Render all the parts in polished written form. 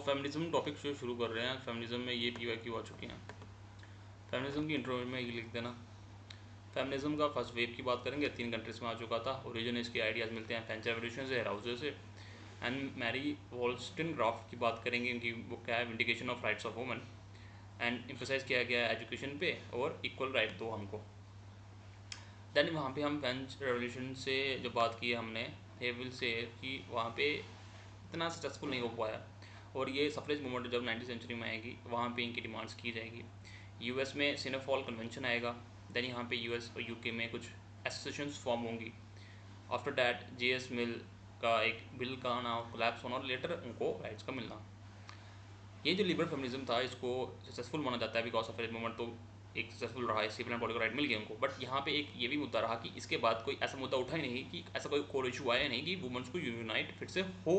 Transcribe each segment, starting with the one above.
Feminism topic से शुरू कर रहे हैं। फेमिनिज्म में ये PYQ आ चुके हैं। फेमिनिज्म की इंट्रो में ये लिख देना। फेमिनिज्म का फर्स्ट वेव की बात करेंगे, 3 कंट्रीज में आ चुका था। ओरिजिन इसके आइडियाज़ मिलते हैं फ्रेंच रेवोल्यूशन से, राउजर से। एंड मैरी वॉलस्टनक्राफ्ट की बात करेंगे, इनकी बुक क्या है, vindication of rights of woman. And emphasise किया गया है एजुकेशन पे और इक्वल राइट दो हमको। देन वहाँ पे हम फ्रेंच रेवोल्यूशन से जो बात की है हमने, हेविल से, कि वहाँ पे इतना सक्सेसफुल नहीं हो पाया और ये सफरेज मूवमेंट जब 19वीं सेंचुरी में आएगी वहाँ पे इनकी डिमांड्स की जाएगी। US में सिनेफॉल कन्वेंशन आएगा। देन यहाँ पे US और UK में कुछ एसोसिएशंस फॉर्म होंगी। आफ्टर डैट JS मिल का एक बिल का नाम कोलैप्स होना और लेटर उनको राइट्स का मिलना। ये जो लिबरल फेमिनिज्म था इसको सक्सेसफुल माना जाता है बिकॉज सफरेज मूवमेंट तो एक सक्सेसफुल रहा है, सिविल एंड पॉलिटिकल राइट मिल गया उनको। बट यहाँ पे एक ये भी मुद्दा रहा कि इसके बाद कोई ऐसा मुद्दा उठा ही नहीं, कि ऐसा कोई कोर इशू आया नहीं कि वुमेंस को यूनाइट फिर से हो,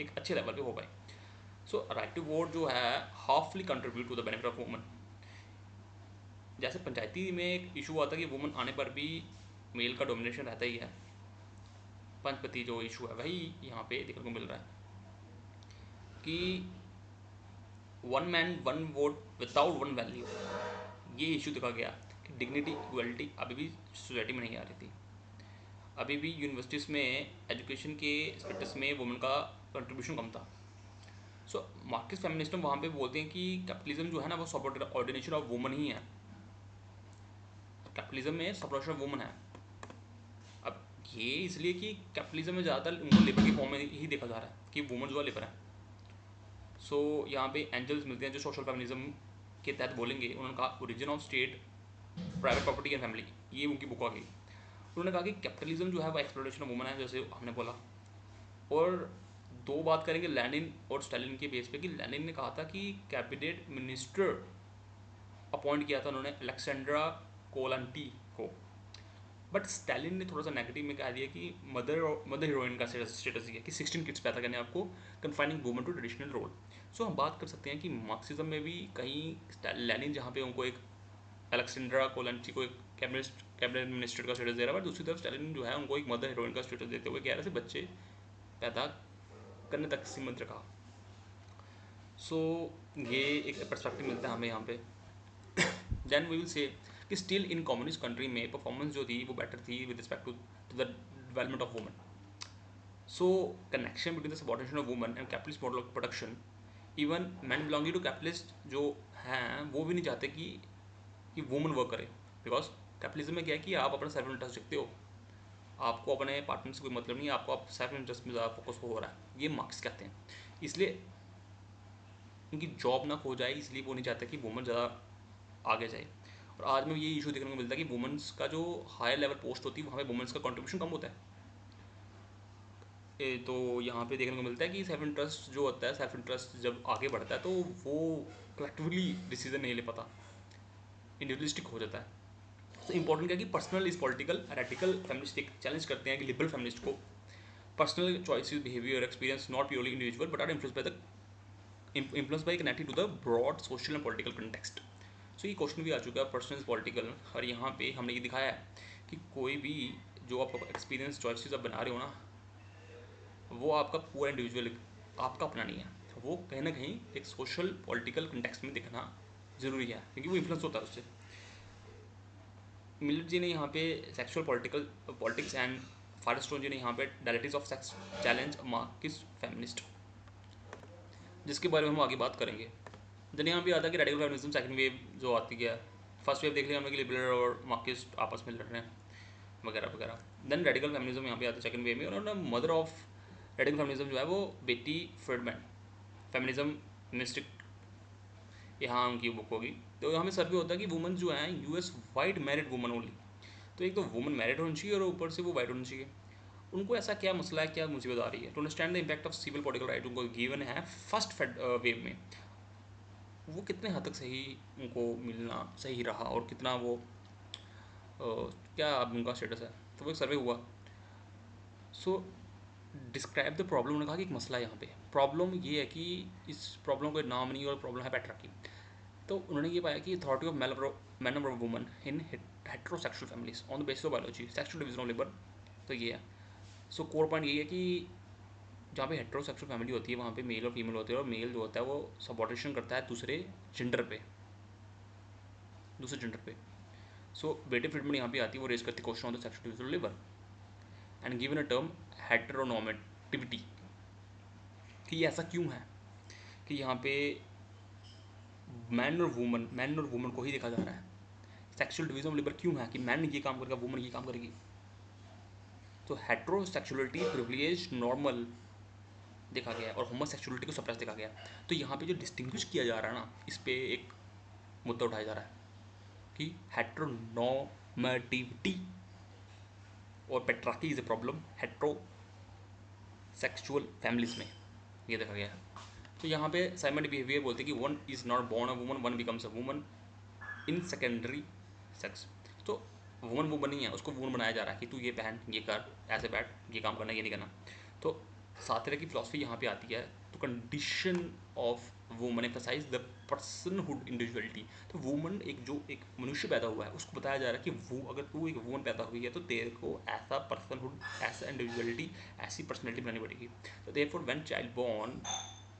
एक अच्छे लेवल पे हो पाए। सो राइट टू वोट जो है halfly contribute to the benefit of woman. जैसे पंचायती में एक इशू आता है कि वुमन आने पर भी मेल का डोमिनेशन रहता ही है, पंचपति जो इशू है वही यहाँ पे देखने को मिल रहा है कि one man one vote without one value. ये इशू देखा गया कि डिग्निटी इक्वलिटी अभी भी सोसाइटी में नहीं आ रही थी। अभी भी यूनिवर्सिटीज़ में एजुकेशन के स्टेटस में वुमेन का कंट्रीब्यूशन कम था। सो मार्क्सिस्ट फेमिनिस्ट वहाँ पे बोलते हैं कि कैपिटलिज्म जो है ना वो सबऑर्डिनेशन ऑफ वुमन ही है। कैपिटलिज्म में सबऑर्डिनेशन ऑफ वुमन है। अब ये इसलिए कि कैपिटलिज्म में ज़्यादातर उनको लेबर की फॉर्म में ही देखा जा रहा है कि वुमन जो है लेबर है। सो यहाँ पे एंजल्स मिलते हैं जो सोशल फेमिनिज्म के तहत बोलेंगे। उन्होंने कहा origin of state, private property and family, ये उनकी बुक आ गई। उन्होंने कहा कि कैपिटलिज्म जो है वो एक्सप्लोरेशन ऑफ वुमन है, जैसे हमने बोला। और दो बात करेंगे लेनिन और स्टालिन के बेस पे कि लेनिन ने कहा था कि कैबिनेट मिनिस्टर अपॉइंट किया था उन्होंने अलेक्सेंड्रा कोलंटी को। बट स्टालिन ने थोड़ा सा नेगेटिव में कह दिया कि मदर हीरोइन का स्टेटस दिया कि 16 किड्स पैदा करने आपको, confining woman to traditional role. So हम बात कर सकते हैं कि मार्क्सिज्म में भी कहीं लेनिन जहाँ पे उनको एक अलेक्सेंड्रा कोलंटी को एक कैबिनेट मिनिस्टर का स्टेटस दे रहा है, बट दूसरी तरफ स्टालिन जो है उनको एक मदर हीरोइन का स्टेटस देते हुए 11 से बच्चे पैदा करने तक सीमित रखा। सो ये एक पर्सपेक्टिव मिलता है हमें यहाँ पे। देन वी विल से कि स्टिल इन कम्युनिस्ट कंट्री में परफॉर्मेंस जो थी वो बेटर थी with respect to the development of woman. So connection between the subordination of woman and capitalist model of production, even man belonging to capitalist जो हैं वो भी नहीं चाहते कि वुमन वर्क करे। बिकॉज कैपिटलिज्म में क्या है कि आप अपना सेल्फ इंटरेस्ट देखते हो, आपको अपने पार्टनर से कोई मतलब नहीं है, आपको आप सेल्फ इंटरेस्ट में ज़्यादा फोकस हो रहा है, ये मार्क्स कहते हैं। इसलिए उनकी जॉब ना खो जाए, इसलिए वो नहीं चाहते कि वुमन ज़्यादा आगे जाए। और आज में ये इशू देखने को मिलता है कि वुमेंस का जो हायर लेवल पोस्ट होती है वहाँ पे वुमेंस का कंट्रीब्यूशन कम होता है। तो यहाँ पे देखने को मिलता है कि सेल्फ इंटरेस्ट जो होता है, सेल्फ इंटरेस्ट जब आगे बढ़ता है तो वो कलेक्टिवली डिसीजन नहीं ले पाता, इंडिविजुअलिस्टिक हो जाता है। तो इंपॉर्टेंट क्या है कि personal is political. Radical feminist challenge करते हैं कि लिबरल फेमिनिस्ट को personal choices, behaviour, experience not purely individual but are influence by connected to the broad social and political context. So ये क्वेश्चन भी आ चुका है, पर्सनल इज पॉलिटिकल। और यहाँ पे हमने ये दिखाया है कि कोई भी जो आप एक्सपीरियंस चॉइसेस आप बना रहे हो ना, वो आपका पूरा इंडिविजुअल आपका अपना नहीं है, वो कहीं ना कहीं एक सोशल पॉलिटिकल कंटेक्स्ट में दिखना ज़रूरी है क्योंकि वो इन्फ्लुएंस होता है उससे। मिलर जी ने यहाँ पे सेक्सुअल पॉलिटिक्स एंड फायरस्टोन जी ने यहाँ पे dialectics of sex challenge Marxist feminist, जिसके बारे में हम आगे बात करेंगे। देन यहाँ पे आता है कि रेडिकल फेमिनिज्म सेकंड वेव जो आती है। फर्स्ट वेव देख लिया हमने कि लिबरल और मार्क्सिस्ट आपस में लड़ रहे हैं वगैरह वगैरह। देन रेडिकल फेमिनिज्म यहाँ पे आता है सेकंड वेव में। उन्होंने मदर ऑफ रेडिकल फेमिनिज्म जो है वो बेटी फ्रीडमैन, फेमिनिज्म मिस्टिक, यहाँ उनकी बुक होगी। तो यहाँ पे सर्वे होता है कि वुमन जो है US white married woman only. तो एक तो वुमन मैरिड होनी चाहिए और ऊपर से वो वाइट होनी चाहिए। उनको ऐसा क्या मसला है, क्या मुसीबत आ रही है, to understand the impact of civil political right उनको गिवन है फर्स्ट वेव में। वो कितने हद तक सही उनको मिलना सही रहा और कितना वो क्या अब उनका स्टेटस है। तो वो एक सर्वे हुआ। सो डिस्क्राइब द प्रॉब्लम, उन्होंने कहा कि एक मसला है यहाँ पे। प्रॉब्लम ये है कि इस प्रॉब्लम को नाम नहीं और प्रॉब्लम है पैट्रियार्की। तो उन्होंने ये पाया कि authority of man of woman in heterosexual families on the basis of biology, sexual division of labour. तो ये है। सो कोर पॉइंट यही है कि जहाँ पे हेट्रोसेक्सुअल फैमिली होती है वहाँ पे मेल और फीमेल होते हैं, और मेल जो होता है वो सबॉर्डिनेशन करता है दूसरे जेंडर पे। सो बेटे फ्रीडमैन यहाँ पे आती है, वो रेज करती है question on the sexual division लिवर and given a term heteronormativity, कि ये ऐसा क्यों है कि यहाँ पे मैन और वुमन को ही देखा जा रहा है। सेक्सुअल डिवीजन ऑफ लिबर क्यों है कि मैन ये काम करेगा, वुमन ये काम करेगी। तो हेट्रोसेक्सुअलिटी प्रिविलेज नॉर्मल देखा गया है और होमोसेक्सुअलिटी को सप्रेस देखा गया है। तो यहाँ पे जो डिस्टिंग्विश किया जा रहा है ना, इस पे एक मुद्दा उठाया जा रहा है कि हेट्रोनॉर्मेटिविटी और patriarchy is a problem heterosexual families में, ये देखा गया है। तो यहाँ पे साइमंड बिहेवियर बोलते हैं कि one is not born a woman, one becomes a woman in secondary sex. तो वुमन नहीं है, उसको वुमन बनाया जा रहा है कि तू ये पहन, ये कर, ऐसे बैठ, ये काम करना, ये नहीं करना। तो सातरे की फिलॉसफी यहाँ पे आती है। तो condition of woman emphasise the personhood individuality. तो वुमन एक मनुष्य पैदा हुआ है, उसको बताया जा रहा है कि वो अगर तू एक वुमन पैदा हुई है तो तेरे को ऐसा पर्सनहुड, ऐसा इंडिविजुअलिटी, ऐसी पर्सनैलिटी बनानी पड़ेगी। तो therefore when child born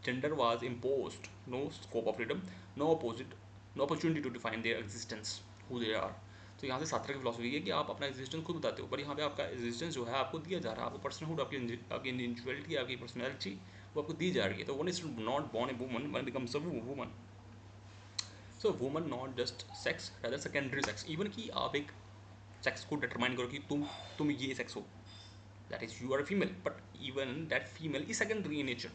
gender was imposed, no scope of freedom, no opposite, no opportunity to define their existence who they are. तो यहाँ से सात्रा की फिलॉसफी है कि आप अपना एग्जिस्टेंस खुद बताते हो, पर यहाँ पे आपका एग्जिस्टेंस जो है आपको दिया जा रहा है, आपको पर्सनहुड, आपकी इंडिविजुअलिटी, आपकी पर्सनैलिटी वो आपको दी जा रही है। तो one is not born a woman, one becomes a woman. So woman not just sex, rather secondary sex. Even कि आप एक सेक्स को डिटरमाइन करो कि तुम ये सेक्स हो, that is you are a female, but even that female is secondary in nature,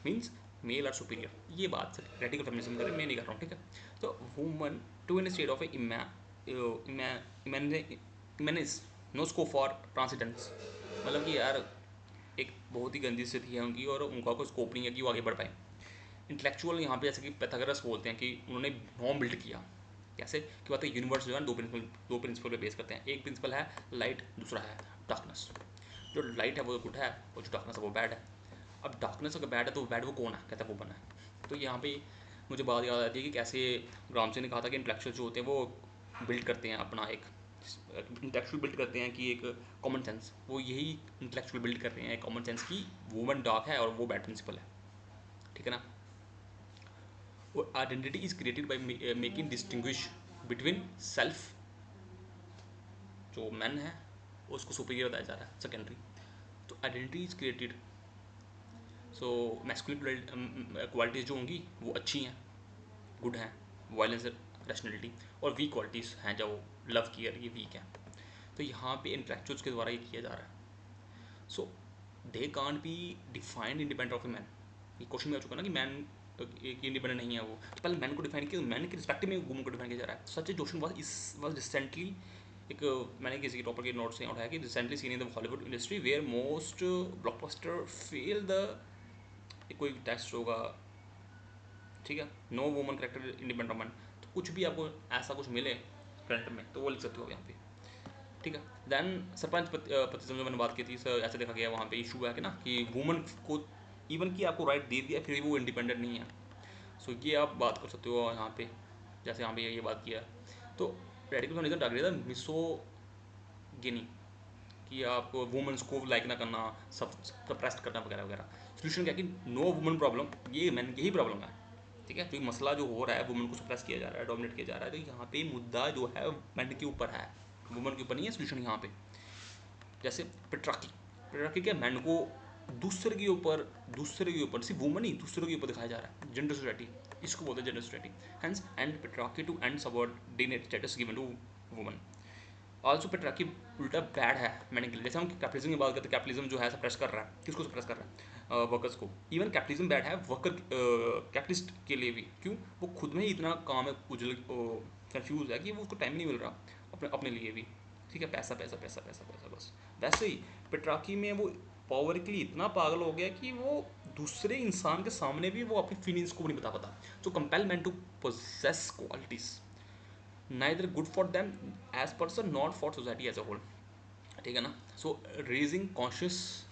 means male are superior. ये बात रेडिकल फेमिनिज्म कर रहे हैं, मैं नहीं कर रहा हूँ, ठीक है। तो woman to in state of immanence, no scope for transcendence, मतलब कि यार एक बहुत ही गंदी स्थिति है उनकी और उनका कोई स्कोप नहीं है कि वो आगे बढ़ पाए। इंटेलेक्चुअल यहाँ पे जैसे कि पैथागोरस बोलते हैं कि उन्होंने नॉर्म बिल्ड किया, कैसे कि बात है यूनिवर्स जो है दो प्रिंसिपल पे बेस करते हैं। एक प्रिंसिपल है लाइट, दूसरा है डार्कनेस। जो लाइट है वो गुड है और जो डार्कनेस है वो बैड है। अब डार्कनेस अगर बैड है तो बैड वो कौन है, कहता है वो बना है। तो यहाँ पे मुझे बात याद आती है कि कैसे ग्रामसी ने कहा था कि इंटेलेक्चुअल जो होते हैं वो बिल्ड करते हैं अपना एक इंटेलेक्चुअल बिल्ड करते हैं कि एक कॉमन सेंस, वो यही इंटेलेक्चुअल बिल्ड कर रहे हैं कॉमन सेंस की वुमन डार्क है और वो बैड प्रिंसिपल है, ठीक है ना। और identity is created by making distinguish between self, जो मैन है उसको सुपीरियर बताया जा रहा है, सेकेंडरी। तो identity is created, so masculine qualities जो होंगी वो अच्छी हैं, गुड हैं, वायलेंस, रैशनलिटी, और वीक क्वालिटीज़ हैं जो लव केयर, ये वीक हैं। तो यहाँ पे इंटेलेक्चुअल्स के द्वारा ये किया जा रहा है। So they can't be defined independent of a man. ये क्वेश्चन में आ चुका ना कि मैन एक इंडिपेंडेंट नहीं है वो, तो पहले मैन को डिफाइन किया, मैन के रिस्पेक्टिव में वुमन को डिफाइन किया जा रहा है। सच ए जोशन वाज रिसेंटली एक मैंने किसी टॉपर के नोट से उठाया कि recently seen in the Hollywood industry where most blockbuster fail the, कोई टेस्ट होगा, ठीक है, no woman character independent man. तो कुछ भी आपको ऐसा कुछ मिले करंट में तो वो लिख सकते हो यहाँ पे, ठीक है। देन सरपंच प्रतिशत जो मैंने बात की थी सर, ऐसे देखा गया वहाँ पे इशू है कि ना कि वुमन को इवन कि आपको राइट दे दिया फिर भी वो इंडिपेंडेंट नहीं है। सो ये आप बात कर सकते हो यहाँ पे, जैसे यहाँ पे ये बात किया। तो रेडिकल फेमिनिज्म टारगेट था मिसोगिनी, कि आपको वुमेंस को लाइक ना करना, सब सप्रेस्ट करना वगैरह वगैरह। सोल्यूशन क्या कि नो वुमन प्रॉब्लम, ये मैन यही प्रॉब्लम है, ठीक है। जो मसला जो हो रहा है वुमन को सप्रेस किया जा रहा है, डोमिनेट किया जा रहा है, तो यहाँ पे मुद्दा जो है मैन के ऊपर है, वुमन के ऊपर नहीं है सोल्यूशन यहाँ पे। जैसे पेट्रार्की क्या, मैन को दूसरे के ऊपर सिर्फ वुमन ही दूसरे के ऊपर दिखाया जा रहा है, जेंडर सोसाइटी, इसको बोलते हैं gender society. Hence and patriarchy to and subordinate status given to woman. Also patriarchy उल्टा बैड है मैंने के लिए। जैसे हम कैपिटलिज्म की बात करते हैं, कैपिटलिज्म जो है सप्रेस कर रहा है, किसको सप्रेस कर रहा है, वर्कर्स को। इवन कैपिटलिज्म बैड है वर्कर कैपिटलिस्ट के लिए भी, क्यों, वो खुद में ही इतना काम है उजल कंफ्यूज है कि वो उसको टाइम नहीं मिल रहा अपने अपने लिए भी, ठीक है, पैसा पैसा पैसा पैसा पैसा बस। वैसे ही पेट्रार्की में वो पावर के लिए इतना पागल हो गया कि वो दूसरे इंसान के सामने भी वो अपनी फीलिंग्स को नहीं बता पाता। तो compel man to possess qualities neither good for them as person not for society as a whole, ठीक है ना। So raising conscious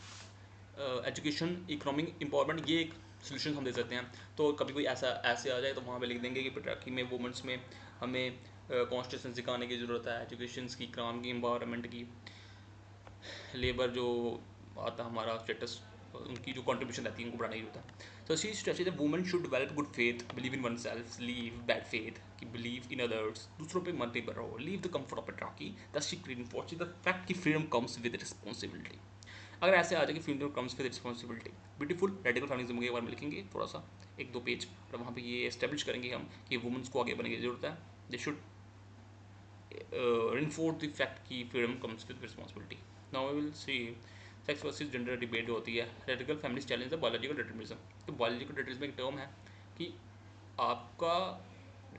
education, economic empowerment, ये एक सोल्यूशन हम दे सकते हैं। तो कभी कोई ऐसा ऐसे आ जाए तो वहाँ पे लिख देंगे कि पेट्रार्की में वुमेंस में हमें कॉन्स्टिट्यूशन सिखाने की ज़रूरत है, एजुकेशन की, काम की, एम्पावरमेंट की, लेबर जो आता हमारा स्टेटस उनकी जो कंट्रीब्यूशन रहती है उनको बढ़ाना ही होता है. So she stresses that women should develop good faith, believe in one self, leave bad faith, कि बिलीव इन अदर्स, दूसरों पे मत निर्भर रहो, लीव द कंफर्ट ऑफ पेट्रार्की, दस शी रेनफोर्सेस द फैक्ट कि फ्रीडम कम्स विद रिस्पॉन्सिबिलिटी. अगर ऐसे आ जाए कि freedom comes with responsibility, beautiful radical feminism के बारे में लिखेंगे थोड़ा सा, एक दो पेज, और वहाँ पे ये एस्टेब्लिश करेंगे हम कि वुमेन्स को आगे बढ़ने की जरूरत है. They should reinforce the fact कि freedom comes with responsibility. Now we will see sex versus gender debate जो होती है. Radical families challenge the biological determinism. तो बायोलॉजिकल डिटरमिनिज्म एक टर्म है कि आपका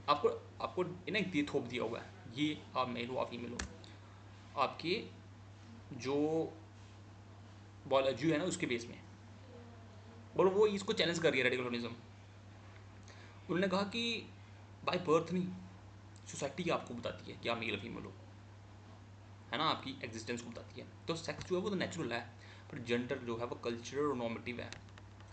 आपको आपको इन्हें एक थोप दिया हुआ है, ये आप मेल हो आप फीमेल हो, आपके जो बायोलॉजी है ना उसके बेस में, और वो इसको चैलेंज कर रही है रेडिकल फेमिनिज्म. उन्होंने कहा कि बाय बर्थ नहीं, सोसाइटी आपको बताती है कि आप मेल फीमेल हो, है ना, आपकी एग्जिस्टेंस को बताती है. तो सेक्स जो है वो तो नेचुरल है, पर जेंडर जो है वो कल्चरल और नॉर्मेटिव है.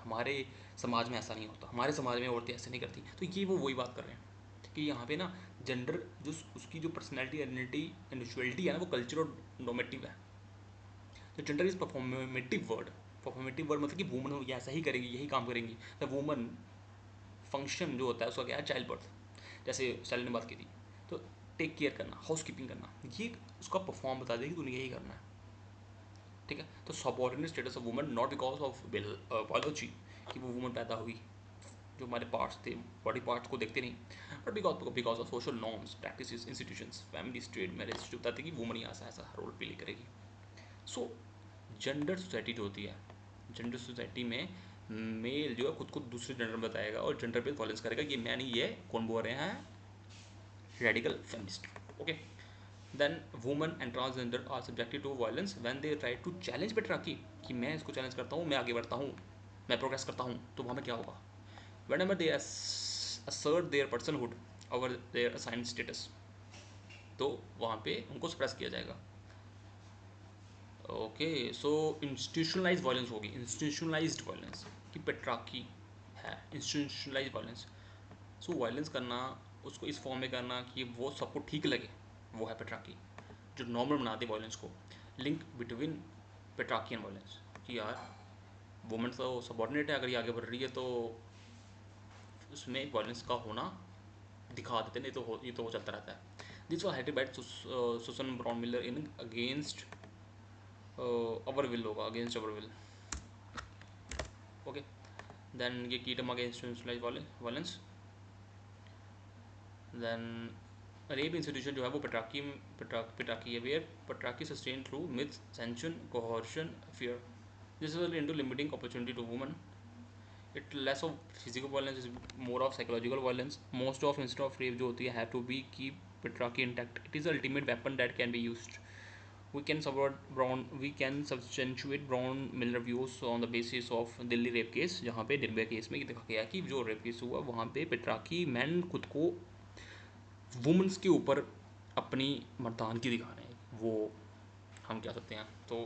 हमारे समाज में ऐसा नहीं होता, हमारे समाज में औरतें ऐसे नहीं करती. तो ये वो वही बात कर रहे हैं कि यहाँ पे ना जेंडर जो उसकी जो पर्सनैलिटी आइडेंटिटी इंडिविजुअलिटी है ना वो कल्चर और नॉर्मेटिव है. तो gender is performative word. Performative word मतलब कि वुमन ये ऐसा ही करेगी, यही काम करेंगी. द वुमन फंक्शन जो होता है उसका क्या है, चाइल्ड बर्थ, जैसे सैली ने बात की थी. तो टेक केयर करना, हाउस कीपिंग करना, ये उसका परफॉर्म बता देगी तूने यही करना है. ठीक है. तो subordinate status of woman not because of biology कि वो वुमन पैदा हुई, जो हमारे पार्ट्स थे बॉडी पार्ट्स को देखते नहीं, but because of social norms, practice, institutions, family, state, marriage जो बताते कि वुमन ही ऐसा ऐसा रोल प्ले करेगी. सो जेंडर सोसाइटी जो होती है, जेंडर सोसाइटी में मेल जो है खुद को दूसरे जेंडर में बताएगा और जेंडर पे वॉलेंस करेगा. ये मैं नहीं, ये कौन बोल रहे हैं, radical feminist. Okay. Then woman and transgender are subjected to violence when they try to challenge patriarchy, कि मैं इसको चैलेंज करता हूँ, मैं आगे बढ़ता हूँ, मैं प्रोग्रेस करता हूँ, तो वहाँ में क्या होगा. Whenever they assert their personhood over their assigned status, तो वहाँ पे उनको सप्रेस किया जाएगा. ओके. सो इंस्टीट्यूशनलाइज वायलेंस होगी, इंस्टीट्यूशनलाइज्ड वायलेंस कि पेट्रार्की है, इंस्टीट्यूशनलाइज वायलेंस. सो वायलेंस करना, उसको इस फॉर्म में करना कि वो सबको ठीक लगे, वो है पेट्रार्की. जो नॉर्मल बनाते वायलेंस को, लिंक बिटवीन पेट्रार्की एंड वायलेंस, कि यार वुमेन तो सबॉर्डिनेट है, अगर ये आगे बढ़ रही है तो उसमें वायलेंस का होना दिखा देते, नहीं तो ये तो चलता रहता है. This was headed by Susan Brownmiller in against our will होगा, against our will. Okay. Then ये की term against violence. Then rape institution जो है वो पेट्रार्की है, where patriarchy sustain through myth, sanction, coercion, fear. This is into limiting opportunity to woman. It less of physical violence, is more of psychological violence. Most of instead of rape जो होती है have to be keep patriarchy intact. It is ultimate weapon that can be used. We can substantiate Brown Miller views on the basis of Delhi rape case, जहाँ पे Nirbhaya case में ये देखा गया कि जो रेप केस हुआ वहाँ पे पेट्रार्की मैन खुद को वुमेंस के ऊपर अपनी मर्दानगी दिखा रहे हैं. वो हम क्या सकते हैं. तो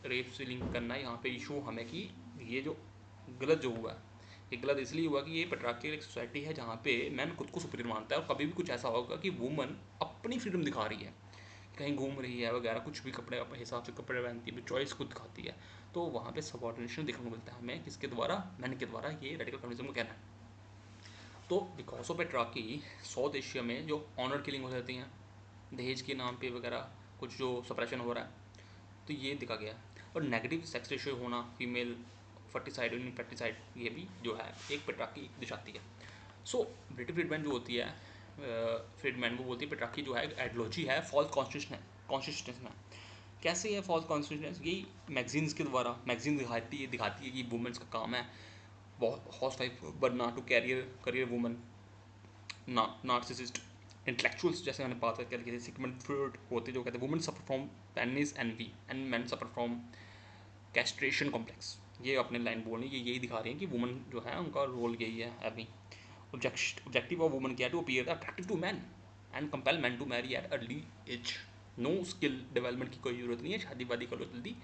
रेप से लिंक करना यहाँ पे इशू हमें कि ये जो गलत जो हुआ है, ये गलत इसलिए हुआ कि ये पेट्रार्की एक सोसाइटी है जहाँ पे मैन खुद को सुपीरियर मानता है, और कभी भी कुछ ऐसा होगा कि वुमन अपनी फ्रीडम दिखा रही है, कहीं घूम रही है वगैरह, कुछ भी कपड़े अपने हिसाब से कपड़े पहनती है, चॉइस खुद दिखाती है, तो वहाँ पे सबऑर्डिनेशन देखने को मिलता है हमें, किसके द्वारा, मैन के द्वारा. ये रेडिकल फेमिनिज्म का कहना है. तो बिकॉज ऑफ पेट्रार्की साउथ एशिया में जो ऑनर किलिंग हो जाती हैं दहेज के नाम पे वगैरह, कुछ जो सप्रेशन हो रहा है, तो ये दिखा गया. और नेगेटिव सेक्स रेशियो होना, फीमेल फर्टिसाइड और इनफर्टिसाइड, ये भी जो है एक पेट्रार्की दिखाती है. सो ब्रिटिश फ्रीडमैन जो होती है, फ्रीडमैन वो बोलती है पेट्रार्की जो है आइडियोलॉजी है, फॉल्स कॉन्स्टिट्यूशन है. कैसे है फॉल्स कॉन्स्टिट्यूशन, यही मैगजीन्स के द्वारा, मैगजीन दिखाती है कि वुमेंस का काम है बहुत हाउस वाइफ बनना, to career woman, narcissist, intellectuals, जैसे मैंने बात करके थे, सिगमंड फ्रॉइड होते जो कहते हैं women suffer from penis envy and man suffer from castration complex. ये अपने लाइन बोलनी, ये यही दिखा रही हैं कि वुमन जो है उनका रोल यही है अभी. ऑब्जेक्टिव ऑफ वुमन क्या है, to appear attractive to man and compel man to marry at early age. No skill development की कोई ज़रूरत नहीं है, शादी वादी कर लो जल्दी,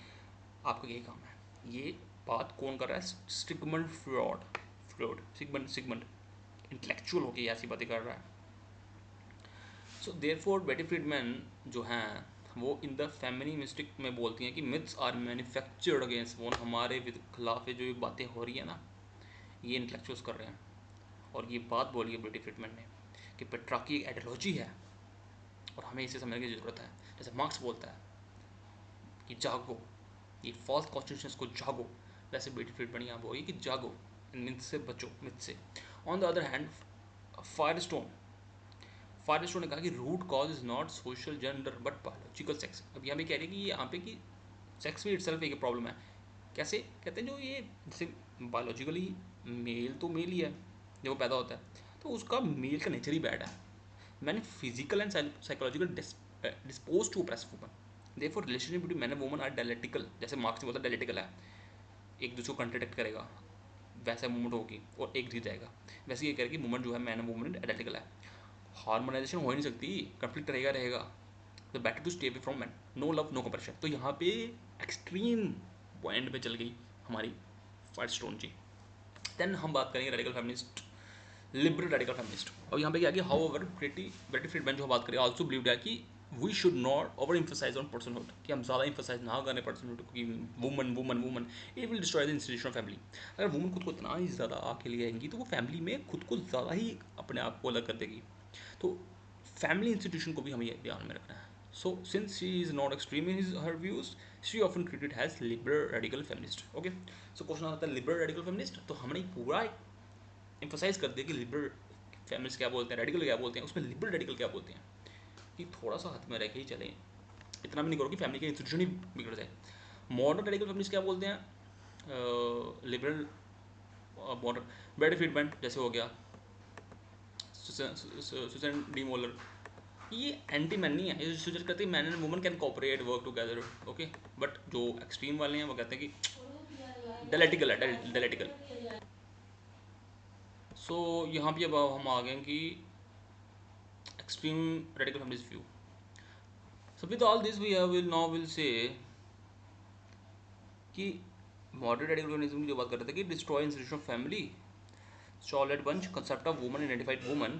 आपका यही काम है. ये बात कौन कर रहा है, सिगमंड फ्रॉइड, सिगमंड इंटेलेक्चुअल होकर ऐसी बातें कर रहा है. सो देयरफॉर बेटी फ्रीडमैन जो हैं वो इन द फेमिनिस्टिक में बोलती हैं कि मिथ्स आर मैन्युफैक्चर्ड अगेंस्ट वोन, हमारे खिलाफ जो ये बातें हो रही है ना, ये इंटेलेक्चुअल्स कर रहे हैं। और ये बात बोली है ब्रिटिश फ्रीडमैन ने कि पेट्रार्की एक आइडियोलॉजी है और हमें इसे समझने की ज़रूरत है। जैसे मार्क्स बोलता है कि जागो, ये फॉल्स कॉन्स्टिट्यूशंस को जागो, वैसे ब्रिटिश फ्रीडमैन यहाँ बोली कि जागो, मिथ से बचो, मिथ से। On the other hand Firestone Firestone ने कहा कि root cause is not social gender but biological sex. अब यहाँ पे कह रही है कि यहाँ पे कि सेक्स भी इटसेल्फ एक प्रॉब्लम है। कैसे कहते हैं, जो ये जैसे बायोलॉजिकली मेल तो मेल ही है जब वो पैदा होता है, तो उसका मेल का नेचर ही बैड है। मैंने physical and psychological dispose to oppress woman, therefore relationship between man and woman are dialectical. जैसे मार्क्स ने बोला डायलेक्टिकल है, एक दूसरे को कंट्रडिक्ट करेगा, वैसा मूवमेंट होगी और एक जीत जाएगा। वैसे ये कह रहे कि मूवमेंट जो है मैन एंड वुमन डायलेक्टिकल है, हार्मोनाइजेशन हो ही नहीं सकती, कंफ्लिक्ट रहेगा रहेगा। The better to stay away from man, no love no compassion. तो यहाँ पे एक्सट्रीम पॉइंट पे चल गई हमारी फायरस्टोन जी। देन हम बात करेंगे radical feminist, liberal radical feminist. और यहाँ पे क्या है कि हाउ एवर ब्रिटिश फ्रीडमैन जो बात करें आल्सो बिलीव है कि we should not over emphasise on personhood, कि हम ज़्यादा इम्फोसाइज ना करें पर्सनहुड कि woman woman woman, it will destroy the institution of family. अगर वुमन खुद को इतना ही ज़्यादा आके ले आएंगी तो वो फैमिली में खुद को ज़्यादा ही अपने आप को अलग कर देगी। तो फैमिली इंस्टीट्यूशन को भी हमें ध्यान में रखना है। So since she is not extreme in her views, she often treated has liberal radical feminist. Okay, so question आता है लिबरल रेडिकल फेमिनिस्ट, तो हमने पूरा एम्फोसाइज कर दिया कि लिबरल फेमिनिस्ट क्या बोलते हैं, रेडिकल क्या बोलते हैं, उसमें लिबरल रेडिकल क्या बोलते हैं, कि थोड़ा सा हाथ में रह के ही चलें, इतना भी नहीं करो कि फैमिली के इंस्टीट्यूशन ही बिगड़ जाए। मॉडर्न रेडिकल फेमिनिस्ट क्या बोलते हैं, लिबरल मॉडर्न ब्रिटिश फ्रीडमैन जैसे हो गया, सुसन डी मोलर, ये एंटी मैन नहीं है, ये सजेस्ट करते हैं man and woman can cooperate work together. Okay, but जो एक्सट्रीम वाले हैं वो कहते हैं कि डायलेक्टिकल है, डायलेक्टिकल। सो यहाँ पे अब हम आ गए कि extreme radical feminist view. So with all this we will now will say कि मॉडरेट रेडिकल फेमिनिज्म की जो बात कर रहे थे कि destroy institution of family, Charlotte Bunch, concept of woman, identified woman,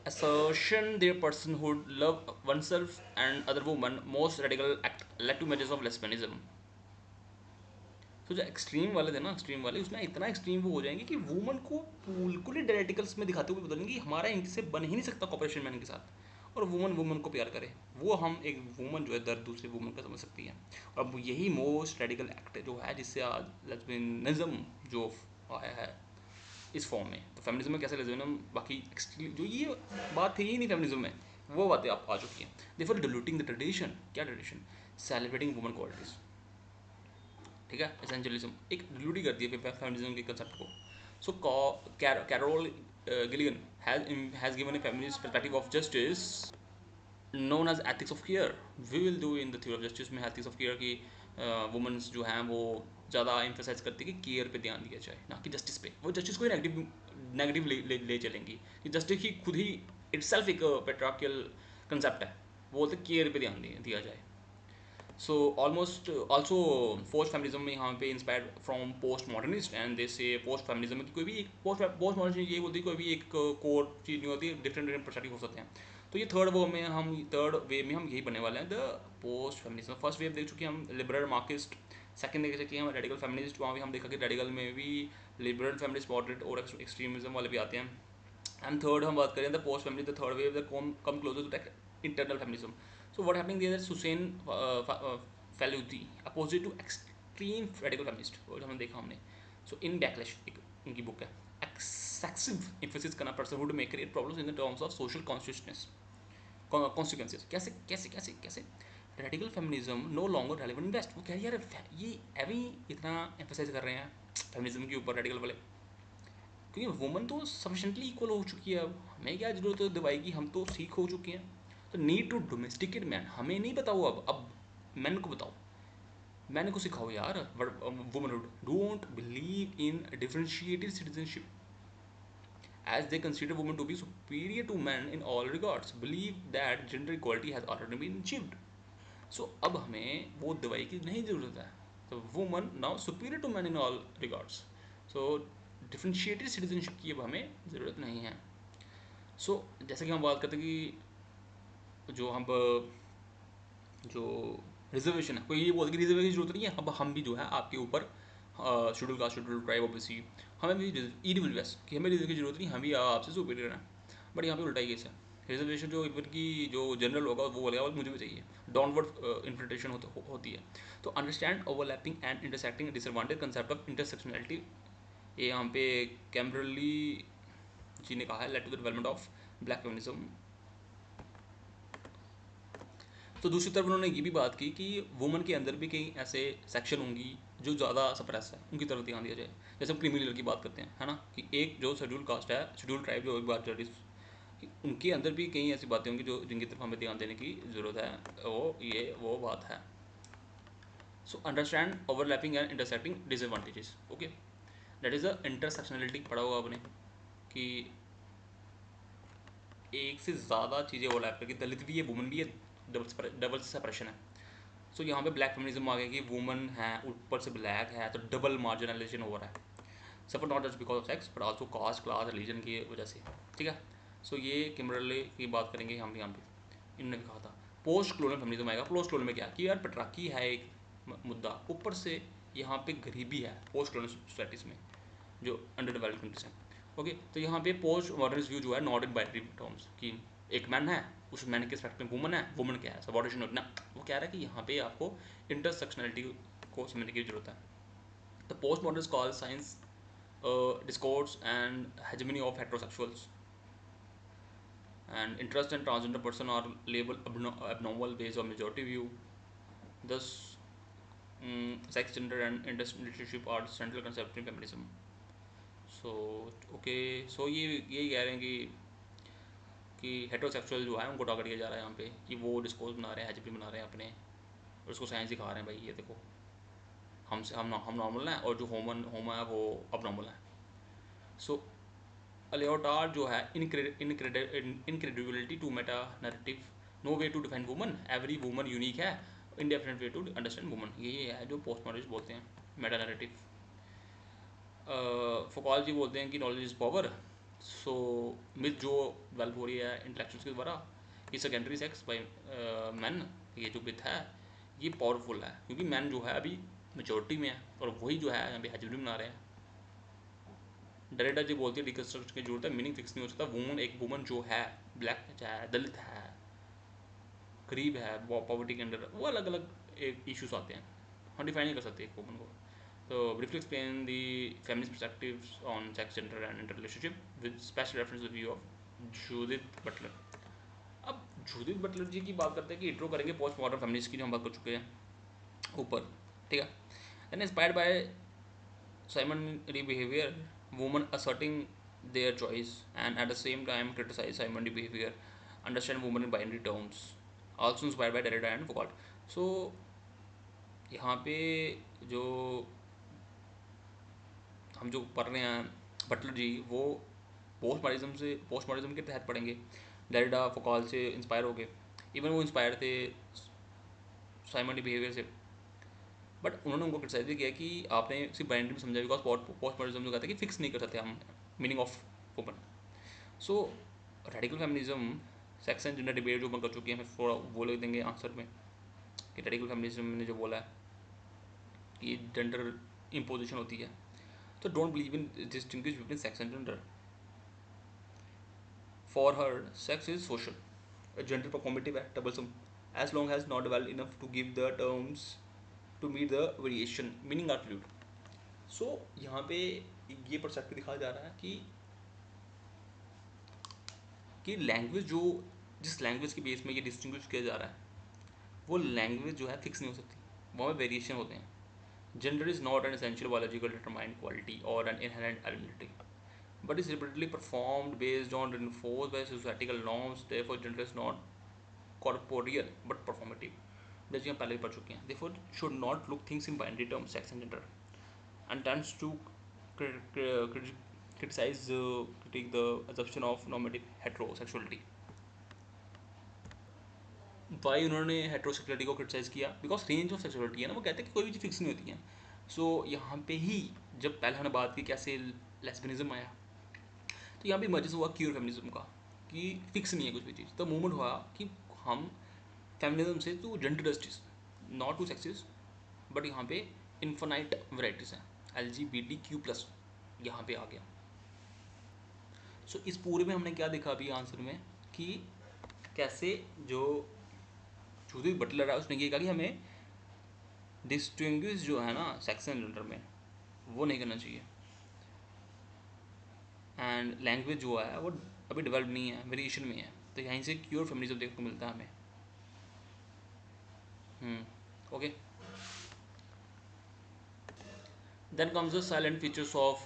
assertion their personhood, love oneself and other woman, most radical act led to measures of lesbianism। तो जो एक्सट्रीम वाले थे ना, एक्सट्रीम वाले उसमें इतना एक्सट्रीम वो हो जाएंगे कि वुमन को बिल्कुल ही डायरेक्टिकल्स में दिखाते हुए बदलेंगे, हमारा इनसे बन ही नहीं सकता कॉपरेशन मैन के साथ, और वुमन वुमन को प्यार करे। वो हम एक वुमन जो है दर्द दूसरे वुमन का समझ सकती है। और अब यही मोस्ट रेडिकल एक्ट जो है जिससे आज लेस्बियनिज्म जो आया है इस फॉर्म में। तो फेमिनिज्म में कैसे लेस्बियनिज्म बाकी जो ये बात थी ही नहीं फेमिनिज्म में, वो बातें आप आ चुकी हैं। देयरफॉर डिल्यूटिंग द ट्रेडिशन, क्या ट्रेडिशन, सेलिब्रेटिंग वुमन क्वालिटीज़, ठीक है, एसेंशियलिज्म एक डिल्यूट कर दिया फेमिनिज्म के कंसेप्ट को। So Carol Gilligan has given a feminist perspective of justice known as ethics of care। we will do in the theory of justice में ethics of care की women's जो हैं वो ज़्यादा एम्फेसाइज करती है कि केयर पे ध्यान दिया जाए ना कि जस्टिस पे। वो जस्टिस को ही नेगेटिव ले चलेंगी कि जस्टिस ही खुद ही इटसेल्फ एक पेट्रार्कियल कंसेप्ट है, वो बोलते केयर पे ध्यान दिया जाए। So almost also post feminism में यहाँ पे inspired from post modernist and they से पोस्ट फेमिनिज्म की कोई भी एक पोस्ट मॉडर्निस्ट ये बोलती है कोई भी एक कोर चीज़ नहीं होती, डिफरेंट डिफरेंट पर्सपेक्टिव हो सकते हैं। तो ये थर्ड वे में हम यही बनने वाले हैं, the post feminism. First wave देख चुके हैं हम लिबरल मार्क्सिस्ट, सेकंड देख चुके हैं हम रेडिकल फेमिनिस्ट, वहाँ भी हम देखा कि रेडिकल में भी लिबरल फेमिनिस्ट मॉडरेट और एक्सट्रीमिज्म वाले भी आते हैं। एंड थर्ड हम बात करें the post feminist, the third wave the come closer to the internal feminism. So what happening there is Hussein Faluti opposite to extreme radical feminist, और हमने देखा हमने। So in backlash एक उनकी बुक है, excessive emphasis करना personhood may create problems in the terms of social consciousness consequences। कैसे कैसे कैसे कैसे radical feminism no longer relevant in west. वो कह रही है यार ये अभी इतना एम्फोसाइज कर रहे हैं फेमिनिज्म के ऊपर रेडिकल वाले, क्योंकि वुमन तो सफिशेंटली इक्वल हो चुकी है, अब हमें क्या जरूरत है दवाई की, हम तो सीख हो चुके हैं। तो नीड टू डोमेस्टिकेट मैन, हमें नहीं बताओ, अब मैन को बताओ, मैन को सिखाओ यार womanhood. Don't believe in differentiated citizenship as they consider women to be superior to men in all regards, believe that gender equality has already been achieved। So अब हमें वो दवाई की नहीं ज़रूरत है, तो woman now superior to man in all regards. So differentiated citizenship की अब हमें ज़रूरत नहीं है। सो जैसे कि हम बात करते हैं कि जो हम जो रिजर्वेशन है, कोई ये बोलता है कि रिजर्वेशन की जरूरत नहीं है, अब हम भी जो है आपके ऊपर schedule caste schedule tribe OBC हमें भी ईडब्ल्यूएस कि हमें रिजर्व की जरूरत नहीं, हम भी आपसे सुपीरियर हैं। बट यहाँ पे उल्टा ही केस है, रिजर्वेशन जो इवन की जो जनरल होगा वो बोलेगा वो मुझे भी चाहिए, डाउनवर्ड इंटरप्रिटेशन होती है। तो understand overlapping and intersecting disadvantage concept of intersectionality, ये यहाँ पे कैम्बरली जी ने कहा है, let to the development of black feminism. तो दूसरी तरफ उन्होंने ये भी बात की कि वुमन के अंदर भी कई ऐसे सेक्शन होंगी जो ज़्यादा सप्रेस है, उनकी तरफ ध्यान दिया जाए। जैसे हम क्रीमी लेयर की बात करते हैं, है ना, कि एक जो शेड्यूल कास्ट है, शेड्यूल ट्राइब जो एक बात उनके अंदर भी कई ऐसी बातें होंगी जो जिनकी तरफ हमें ध्यान देने की ज़रूरत है, वो बात है। So understand overlapping and intersecting disadvantages, okay, that is a intersectionality पढ़ा होगा आपने कि एक से ज़्यादा चीज़ें ओवरलैप करके, दलित भी है, वुमन भी है, डबल सेपरेशन है। सो यहाँ पे ब्लैक फेमिनिज्म आ गया कि वुमन है ऊपर से ब्लैक है तो डबल मार्जिनलाइजेशन हो रहा है, suffer not just because of sex but also caste class religion की वजह से, ठीक है। सो ये किमरले की बात करेंगे हम यहाँ पे, इन्होंने कहा था पोस्ट क्लोनियल फेमिनिज्म आएगा। पोस्ट क्लोनियल में क्या कि यार पटराकी है एक मुद्दा, ऊपर से यहाँ पे गरीबी है पोस्ट क्लोनियल सोसाइटीज़ में जो अंडर डेवलप्ड कंट्रीज हैं, ओके। तो यहाँ पे पोस्ट मॉडर्निस्ट व्यू जो है नॉट इन बाइनरी टर्म्स कि एक मैन है, उस मैन के रिस्पेक्ट में वुमन है, वुमन क्या है सबऑर्डिनेशन होना, वो कह रहा है कि यहाँ पे आपको इंटरसेक्शनलिटी को समझने की जरूरत है। The post modernist call science discourse and hegemony of heterosexuals and interest in transgender person are labeled abnormal based on majority view. Thus, sex, gender, and interrelationship are central concept in feminism. So, okay, so ये कह रहे हैं कि heterosexual जो है उनको target किया जा रहा है यहाँ पे, कि वो डिस्कोर्स बना रहे हैं, हेजेमनी बना रहे हैं अपने, और उसको साइंस दिखा रहे हैं भाई ये देखो हम नॉर्मल हैं और जो होमन है वो अब नॉर्मल है। सो Lyotard जो है incredibility to meta narrative, no way to define woman, every woman unique है, indefinite way to understand woman, ये है जो पोस्ट मॉडर्निस्ट बोलते हैं मेटा नैरेटिव। फुकाल जी बोलते हैं कि knowledge is power. So myth जो डेवलप हो रही है इंटेलेक्चुअल्स के द्वारा कि सेकेंडरी सेक्स बाई मैन, ये जो मिथ है ये पावरफुल है क्योंकि मैन जो है अभी मेजोरिटी में है और वही जो है यहाँ पे हेजेमनी बना रहे हैं। डरेडा जी बोलती है डिकन्स्ट्रक्शन की जरूरत है, मीनिंग फिक्स नहीं हो सकता। वुमन एक वुमन जो है ब्लैक है, दलित है, गरीब है, पॉवर्टी के अंडर, वो अलग अलग एक इश्यूज आते हैं, हम डिफाइन नहीं कर सकते एक वुमन को। तो briefly explain the feminist perspectives on sex, gender and inter relationship with special reference to view of Judith Butler. अब जूडिथ बटलर जी की बात करते हैं कि इंट्रो करेंगे पोस्ट मॉडर्न फेमिनिस्ट की जो हम बात कर चुके हैं ऊपर, ठीक है। And inspired by Simonry behavior, women asserting their choice and at the same time criticize Simonry behavior, understand women in binary terms, also inspired by Derrida and Foucault. So यहाँ पे जो हम जो पढ़ रहे हैं बटलर जी, वो पोस्ट मॉडर्निज्म के तहत पढ़ेंगे, डेरिडा फोकाल से इंस्पायर हो गए, इवन वो इंस्पायर थे साइमंडी बिहेवियर से, बट उन्होंने उनको क्रिटिसाइज भी किया कि आपने सिर्फ बाइनरी में समझा, बिकॉज पोस्ट मॉडर्निज्म जो कहता है कि फिक्स नहीं कर सकते हम meaning of woman. So radical feminism sex and gender debate जो कर चुकी है, हमें थोड़ा वो लिख देंगे आंसर में कि रेडिकल फेमिनिज्म ने जो बोला है कि जेंडर इम्पोजिशन होती है, तो don't believe in distinguish between sex and gender. For her sex is social, gender performative है, troublesome as long as not well enough to give the terms to meet the variation meaning are fluid. सो यहाँ पे ये perspective दिखाया जा रहा है कि language जो जिस लैंग्वेज के बेस में ये डिस्टिंग्विश किया जा रहा है वो लैंग्वेज जो है फिक्स नहीं हो सकती, वहाँ पे वेरिएशन होते हैं। Gender is not an essential biological determined quality और an inherent ability but is repeatedly performed based on reinforced by societal norms. Therefore, gender is not corporeal but performative. जैसे हम पहले ही पढ़ चुके हैं, therefore should not look things in binary terms, sex and gender, and tends to criticize critique the assumption of normative heterosexuality. Why उन्होंने heterosexuality को criticise किया, because range of sexuality है ना, वो कहते हैं कि कोई भी चीज़ फिक्स नहीं होती है। सो यहाँ पे ही जब पहले हमने बात की कैसे लेस्बियनिज्म आया, तो यहाँ पे इमर्जेंस हुआ क्यूर फेमिनिज्म का कि फिक्स नहीं है कुछ भी चीज़। तो मूवमेंट हुआ कि हम फेमिनिज्म से to gender justice, not to sexes, but यहाँ पे इन्फानाइट वैराइटीज़ हैं, LGBTQ+ यहाँ पे आ गया। सो इस पूरे में हमने क्या देखा अभी आंसर में कि कैसे जो जूदी बटलर है उसने ये कहा कि हमें डिस्टिंग्विश जो है ना सेक्स एंड जेंडर में वो नहीं करना चाहिए, एंड लैंग्वेज जो है वो अभी डेवलप नहीं है, वेरिएशन में है। तो यहीं से क्योर फेमिनिज्म देखने को मिलता है हमें। Okay, then comes the silent features of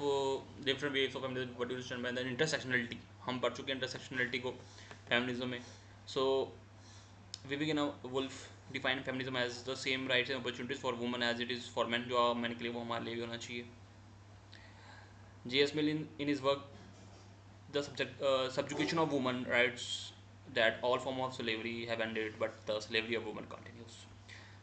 different waves of feminism, what you stand by the intersectionality. हम पढ़ चुके हैं इंटरसेक्शनलिटी को फेमिनिज्म में। So Vivigan Wolf define feminism as the same rights and opportunities for women as it is for man. जो man के लिए वो हमारे लिए भी होना चाहिए। J.S. Mill in his work the subjugation of women writes that all forms of slavery have ended, but the slavery of women continues.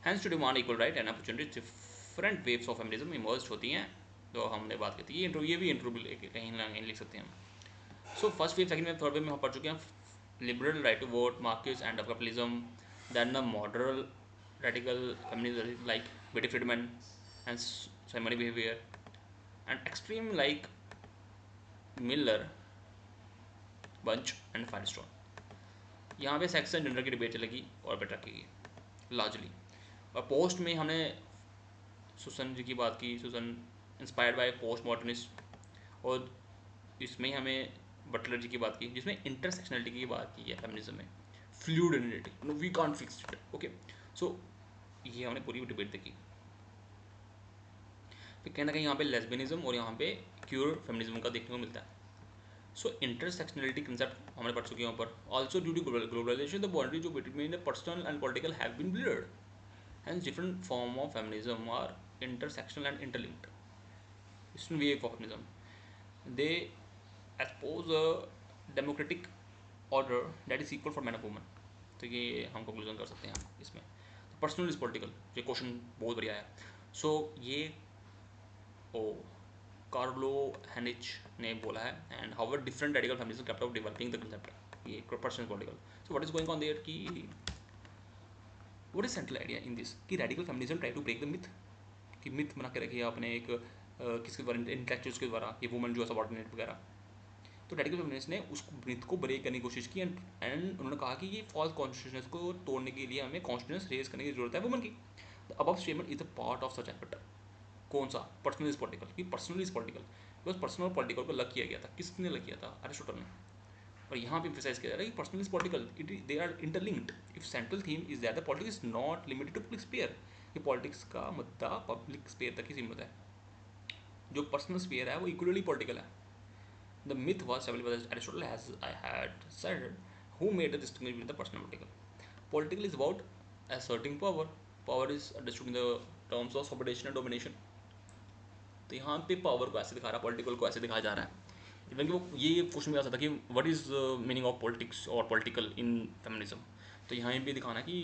Hence to demand equal right and opportunities, different waves of feminism emerged होती हैं। तो हमने बात की थी ये भी intro कहीं ना कहीं लिख सकते हैं हम। So first wave, second wave, third wave में हम पढ़ चुके हैं liberal right to vote, Marx and capitalism, then the modern radical feminism like Betty Friedan and Simone Beauvoir, and extreme like Miller, bunch and Firestone. यहाँ पे sex and gender की debate चलेगी और बेटर की लार्जली। और post में हमने सुसन जी की बात की, Susan inspired by post modernist, और इसमें हमें बटलर जी की बात की जिसमें इंटरसेक्शनलिटी की बात की है फेमिनिज्म में, fluidity, no we can't fix it. Okay, so ये हमने पूरी डिबेट देखी। फिर कहीं ना कहीं यहाँ पे लेस्बियनिज्म और यहाँ पे क्यूर फेमिनिज्म का देखने को मिलता है। सो इंटरसेक्शनलिटी कंसेप्ट हमने पढ़ चुके हैं ऊपर। Also due to globalisation the boundary जो between the personal and political have been blurred, hence different form of feminism are intersectional and interlinked. Eastern wave of feminism, they expose a democratic order that is equal for men and women. तो ये हम conclusion कर सकते हैं इसमें। Personal is political, ये question बहुत बढ़िया है। सो ये ओ कार्लो हैनिच ने बोला है, and however different radical feminism kept of developing the concept, ये personal political. So what is going on there कि what is central idea in this कि radical feminism try to break the myth, कि myth बना के रखिए आपने एक किसके द्वारा, इंटेलेक्चुअल्स के द्वारा, ये वुमन जो है सबॉर्डिनेट वगैरह। तो रेडिकल फेमिनिस्ट ने उस मिथ को ब्रेक करने की कोशिश की, एंड उन्होंने कहा कि ये फॉल्स कॉन्स्टिट्यूशंस को तोड़ने के लिए हमें कॉन्स्टिट्यूशंस रेज करने की जरूरत है वुमन की। The above statement is a part of such effort. कौन सा? पर्सनल इज पॉलिटिकल, कि personal is political, because personal political को लग किया गया था। किसने लग किया था? अरिस्टोटल ने। और यहाँ पे emphasize किया जा रहा है कि personal is political, it they are interlinked. If central theme is that the politics is not limited to public sphere, कि पॉलिटिक्स का मुद्दा पब्लिक स्फीयर तक ही सीमित है, जो पर्सनल स्फीयर है वो इक्वली पॉलिटिकल है। The myth was established by Aristotle, as I had said, who made the distinction between the personal and political. Political is about asserting power. Power is understood in the terms of subordination and domination. तो यहाँ पे power को ऐसे दिखा रहा है, political को ऐसे दिखाया जा रहा है। इवन कि वो ये क्वेश्चन भी आ सकता है कि what is meaning of politics और पॉलिटिकल इन फेमिनिज्म। तो यहाँ भी दिखाना कि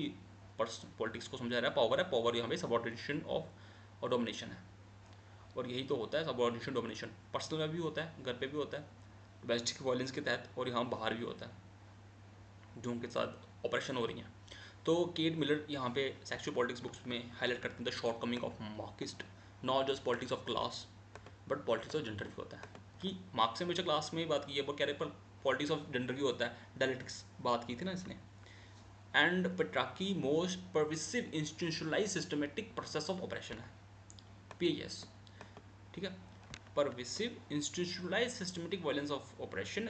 पॉलिटिक्स को समझा रहा है पावर है, पावर यहाँ पे सबऑर्डिनेशन ऑफ और डोमिनेशन है। और यही तो होता है सबऑर्डिनेशन डोमिनेशन, पर्सनल में भी होता है, घर पे भी होता है डोमेस्टिक वायलेंस के तहत, और यहाँ बाहर भी होता है जो उनके साथ ऑपरेशन हो रही हैं। तो केट मिलर यहाँ पे सेक्सुअल पॉलिटिक्स बुक्स में हाईलाइट करते हैं the short coming of Marxist, not just politics of class but politics of gender भी होता है। कि मार्क्स ने मुझे क्लास में बात की है, वो कह रहे पर पॉलिटिक्स ऑफ जेंडर भी होता है, डायलेक्टिक्स बात की थी ना इसने। And patriarchy most pervasive institutionalise systematic process of operation है, PIS, ठीक है। Pervasive institutionalise systematic violence of operation,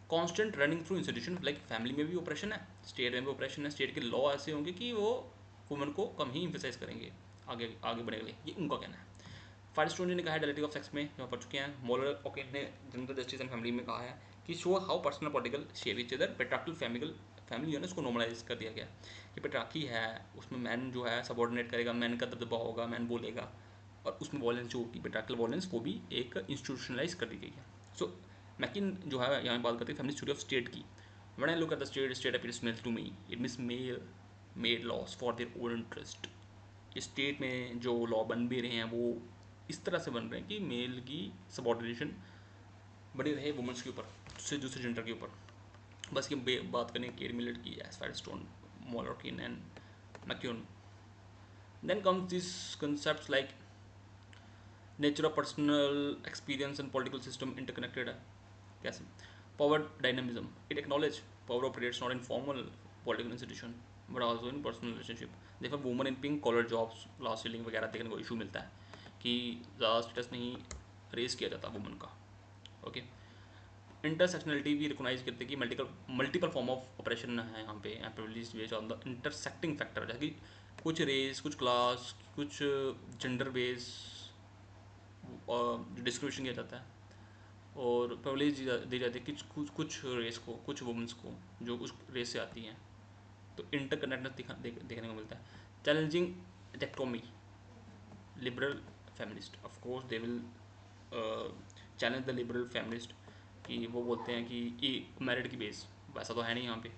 constant running through institution, like family में भी ऑपरेशन है, स्टेट में भी ऑपरेशन है। स्टेट के लॉ ऐसे होंगे कि वो वुमेन को कम ही इम्फेसाइज करेंगे आगे आगे बढ़ने के लिए, ये उनका कहना है। फायरस्टोन ने कहा है डायलेक्टिक ऑफ सेक्स में, जो पढ़ चुके हैं। मोलर ओके ने जेंडर जस्टिस एंड फैमिली में कहा है कि show how personal political shape each other. Patriarchal family जो है ना उसको नॉर्मलाइज कर दिया गया कि पेट्रार्की है उसमें मैन जो है सबऑर्डिनेट करेगा, मैन का दबदबा होगा, मैन बोलेगा, और उसमें वॉयलेंस जो होगी पेट्रार्कल वॉयलेंस वो भी एक इंस्टीट्यूशनलाइज कर दी गई है। सो मैकिन जो है यहाँ बात करते हैं फेमिनिस्ट थ्योरी ऑफ स्टेट की। When I look at the state appears male to me, it means male made laws for their own interest. State में जो लॉ बन भी रहे हैं वो इस तरह से बन रहे हैं कि मेल की सबऑर्डिनेशन बनी रहे वुमेंस के ऊपर से दूसरे जेंडर के ऊपर। बस ये बात करें केट मिलर की, S Firestone Molokhin and McCune. Then comes these concepts like nature of personal experience and political system interconnected है कैसे. Power dynamism, it acknowledge power operates not in formal political institution but also in personal relationship. देखो woman in pink collar jobs last ceiling वगैरह देखने को issue मिलता है कि ज़्यादा स्टेटस नहीं रेस किया जाता वुमन का. ओके. इंटरसेक्शनलिटी भी रिकोगनाइज करते कि मल्टीपल फॉर्म ऑफ ऑपरेशन है यहाँ पे privilege based on the intersecting factor, जैसे कि कुछ रेस, कुछ क्लास, कुछ जेंडर बेस डिस्क्रिमिनेशन किया जाता है और प्रिविलेज दी जाती है कि कुछ रेस को, कुछ वुमेंस को जो उस रेस से आती हैं. तो इंटरकनेक्ट देखने को मिलता है. Challenging dichotomy, liberal feminist of course they will challenge the liberal feminist कि वो बोलते हैं कि मैरिड की बेस वैसा तो है नहीं यहाँ पे.